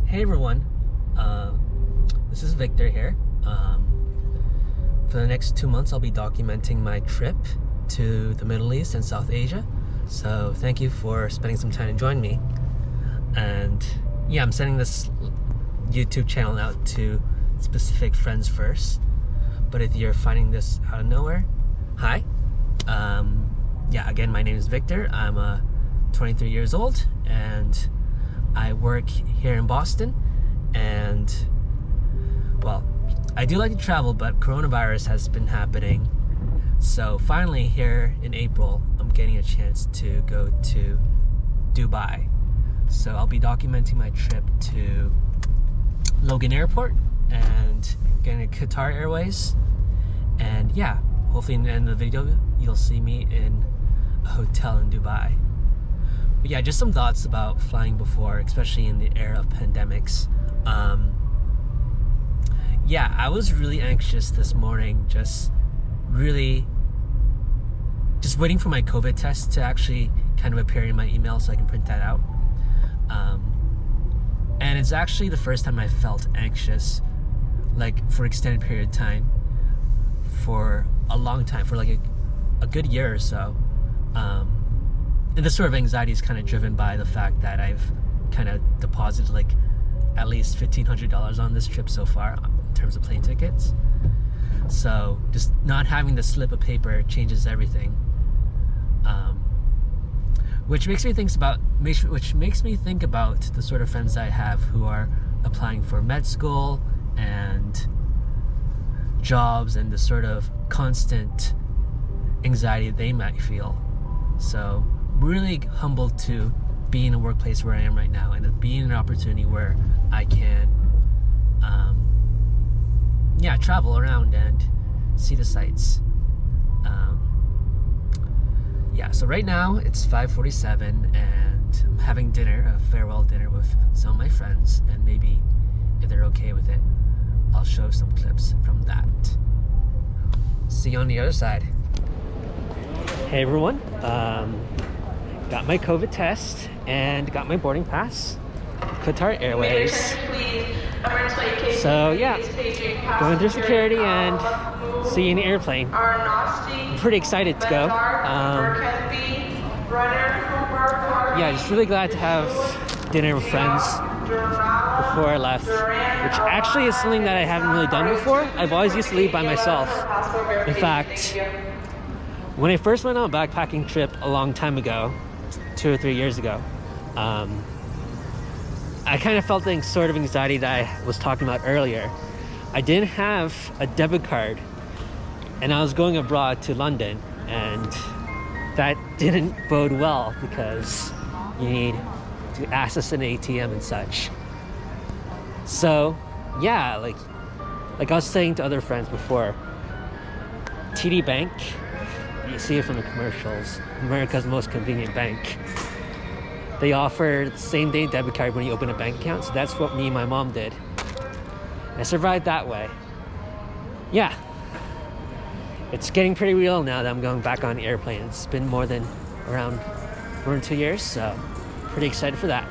Hey everyone, this is Victor here. For the next 2 months I'll be documenting my trip to the Middle East and South Asia. So thank you for spending some time to join me. And yeah, I'm sending this YouTube channel out to specific friends first. But if you're finding this out of nowhere, hi. Yeah, again, my name is Victor. I'm 23 years old and I work here in Boston. And well, I do like to travel, but coronavirus has been happening. So finally here in April, I'm getting a chance to go to Dubai. So I'll be documenting my trip to Logan Airport and getting a Qatar Airways. And yeah, hopefully in the end of the video, you'll see me in a hotel in Dubai. But yeah, just some thoughts about flying before, especially in the era of pandemics. Yeah, I was really anxious this morning, just waiting for my COVID test to actually kind of appear in my email so I can print that out. And it's actually the first time I felt anxious, like for extended period of time, for a long time, for like a good year or so. And this sort of anxiety is kind of driven by the fact that I've kind of deposited like at least $1,500 on this trip so far in terms of plane tickets. So just not having the slip of paper changes everything. Which makes me think about the sort of friends I have who are applying for med school and jobs and the sort of constant anxiety they might feel. So really humbled to be in a workplace where I am right now and be in an opportunity where I can travel around and see the sights. Yeah, so right now it's 5:47 and I'm having dinner, a farewell dinner with some of my friends, and maybe if they're okay with it, I'll show some clips from that. See you on the other side. Hey everyone, got my COVID test and got my boarding pass, Qatar Airways. So yeah, going through security and seeing the airplane. I'm pretty excited to go. Yeah, just really glad to have dinner with friends before I left, which actually is something that I haven't really done before. I've always used to leave by myself. In fact, when I first went on a backpacking trip a long time ago, 2 or 3 years ago, I kind of felt the sort of anxiety that I was talking about earlier. I didn't have a debit card and I was going abroad to London, and that didn't bode well because you need to access an ATM and such. So yeah, like I was saying to other friends before, TD Bank, you see it from the commercials, America's most convenient bank. They offer same-day debit card when you open a bank account, so that's what me and my mom did. I survived that way. Yeah, it's getting pretty real now that I'm going back on the airplane. It's been more than 2 years, so pretty excited for that.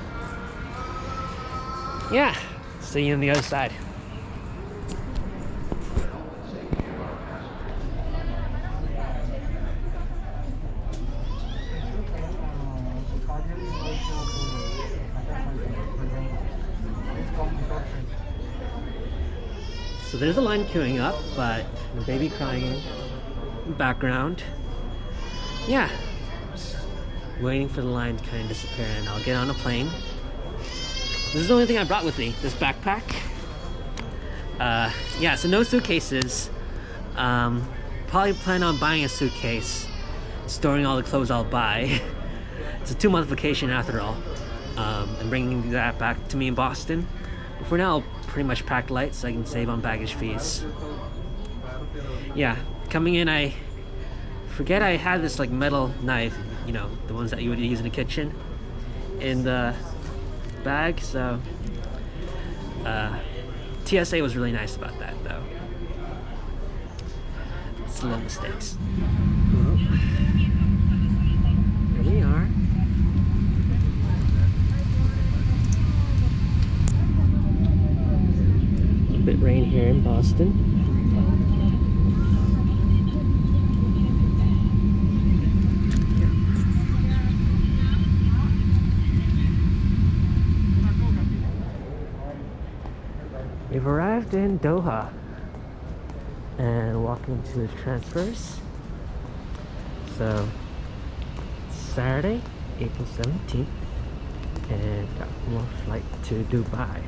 Yeah, see you on the other side. So there's a line queuing up, but the baby crying in the background. Yeah, just waiting for the line to kind of disappear and I'll get on a plane. This is the only thing I brought with me, this backpack. Yeah, so no suitcases. Probably plan on buying a suitcase, storing all the clothes I'll buy. It's a 2-month vacation after all, and bringing that back to me in Boston. But for now, I'll pretty much pack light so I can save on baggage fees. Yeah, coming in, I forget I had this like metal knife, you know, the ones that you would use in the kitchen, in the bag. So TSA was really nice about that though. It's little mistakes. Here we are. rain here in Boston. We've arrived in Doha and walking to the transfers. So it's Saturday, April 17th, and got one more flight to Dubai.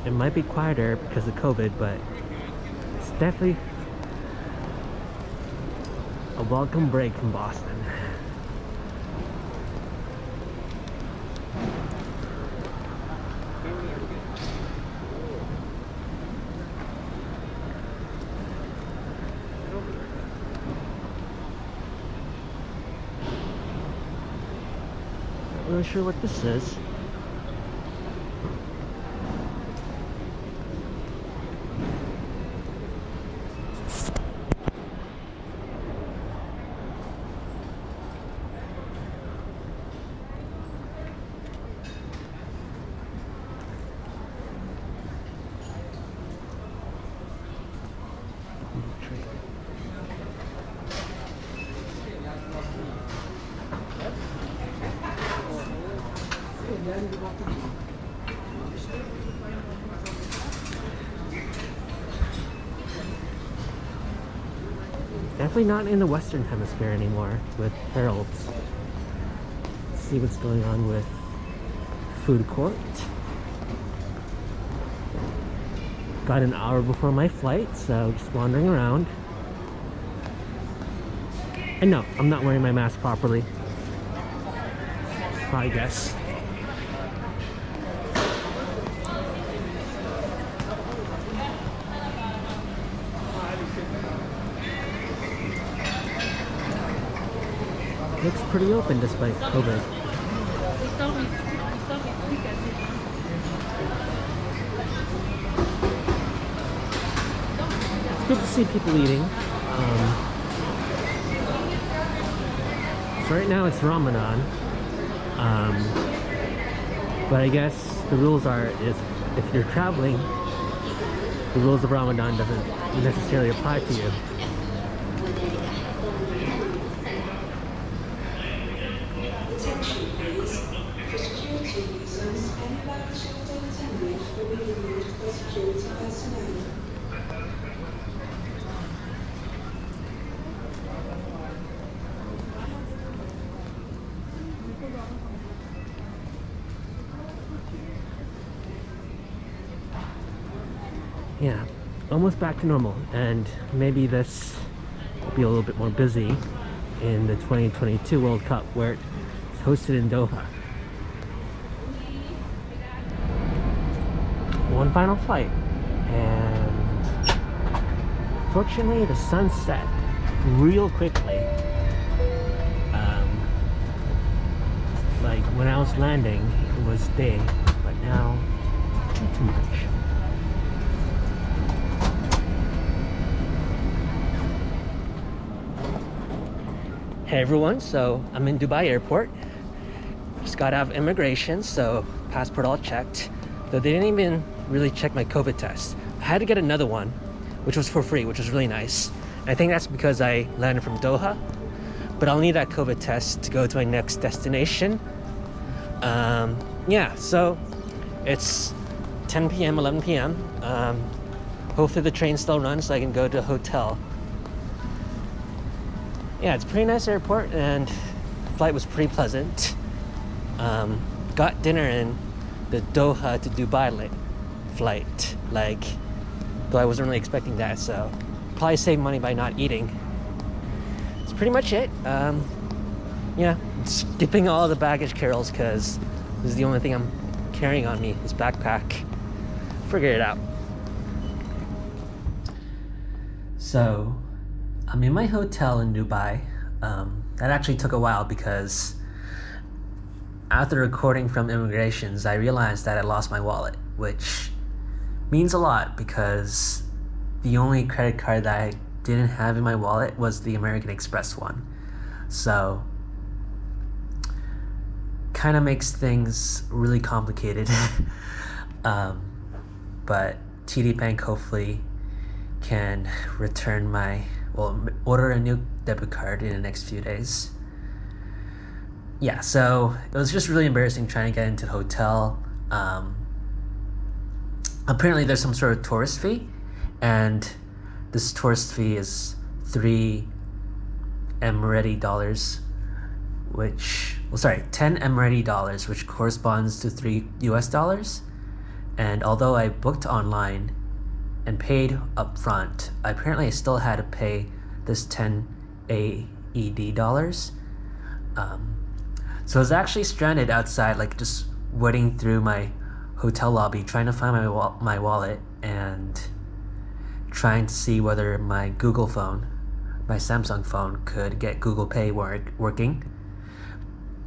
It might be quieter because of COVID, but it's definitely a welcome break from Boston. Not really sure what this is. Definitely not in the Western Hemisphere anymore with Harold's. Let's see what's going on with food court. Got an hour before my flight, so just wandering around. And no, I'm not wearing my mask properly. I guess. Looks pretty open despite COVID. It's good to see people eating. So right now it's Ramadan. But I guess the rules are is if you're traveling, the rules of Ramadan doesn't necessarily apply to you. Yeah, almost back to normal, and maybe this will be a little bit more busy in the 2022 World Cup where it's hosted in Doha. One final flight, and fortunately the sun set real quickly. Like when I was landing it was day, but now not too much. Hey everyone, so I'm in Dubai airport. Just got out of immigration, so passport all checked. Though they didn't even really check my COVID test. I had to get another one, which was for free, which was really nice. And I think that's because I landed from Doha. But I'll need that COVID test to go to my next destination. Yeah, so it's 10 p.m., 11 p.m. Hopefully the train still runs so I can go to a hotel. Yeah, it's a pretty nice airport, and the flight was pretty pleasant. Got dinner in the Doha to Dubai flight, though I wasn't really expecting that, so probably save money by not eating. It's pretty much it. Yeah, skipping all the baggage carols because this is the only thing I'm carrying on me, this backpack. Figure it out. So I'm in my hotel in Dubai. That actually took a while because after recording from immigrations, I realized that I lost my wallet, which means a lot because the only credit card that I didn't have in my wallet was the American Express one. So kind of makes things really complicated. But TD Bank hopefully can return order a new debit card in the next few days. Yeah, so it was just really embarrassing trying to get into the hotel. Apparently there's some sort of tourist fee, and this tourist fee is 3 Emirati dollars, 10 Emirati dollars, which corresponds to $3 US. And although I booked online and paid up front, apparently I still had to pay this 10 AED dollars. So I was actually stranded outside, like just waiting through my hotel lobby, trying to find my wallet and trying to see whether my my Samsung phone could get Google Pay working.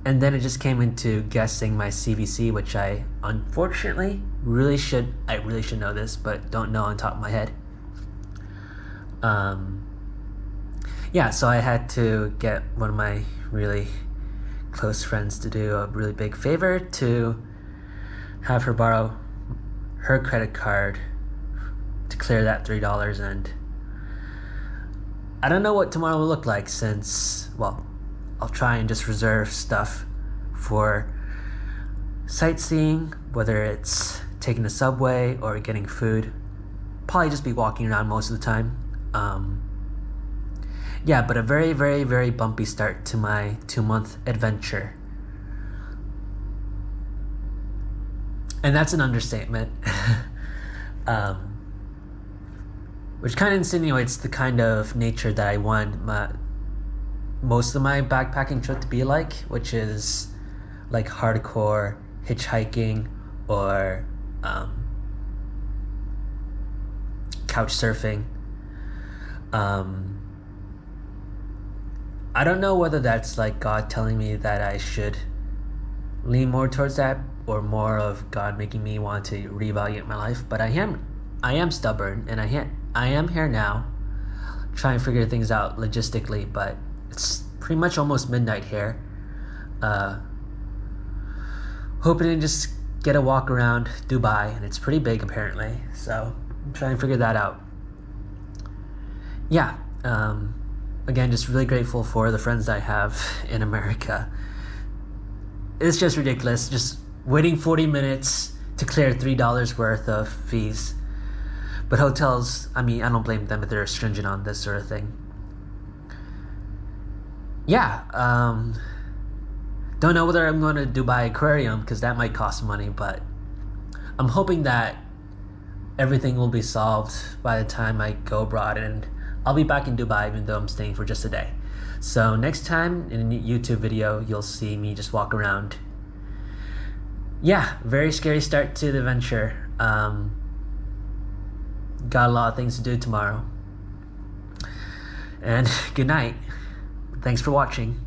And then it just came into guessing my CVC, which I unfortunately really should know this, but don't know on top of my head. Yeah, so I had to get one of my really close friends to do a really big favor to have her borrow her credit card to clear that $3. And I don't know what tomorrow will look like since, well, I'll try and just reserve stuff for sightseeing, whether it's taking the subway or getting food. Probably just be walking around most of the time. Yeah, but a very, very, very bumpy start to my 2-month adventure. And that's an understatement. Which kind of insinuates the kind of nature that I want most of my backpacking trip to be like, which is like hardcore hitchhiking or couch surfing. I don't know whether that's like God telling me that I should lean more towards that, or more of God making me want to reevaluate my life. But I am stubborn, and I am here now trying to figure things out logistically, but it's pretty much almost midnight here. Hoping to just get a walk around Dubai, and it's pretty big apparently, so I'm trying to figure that out. Yeah, again, just really grateful for the friends I have in America. It's just ridiculous, just waiting 40 minutes to clear $3 worth of fees. But hotels, I mean, I don't blame them if they're stringent on this sort of thing. Yeah, don't know whether I'm going to Dubai Aquarium because that might cost money, but I'm hoping that everything will be solved by the time I go abroad, and I'll be back in Dubai even though I'm staying for just a day. So next time in a YouTube video, you'll see me just walk around. Yeah, very scary start to the adventure. Got a lot of things to do tomorrow. And good night. Thanks for watching.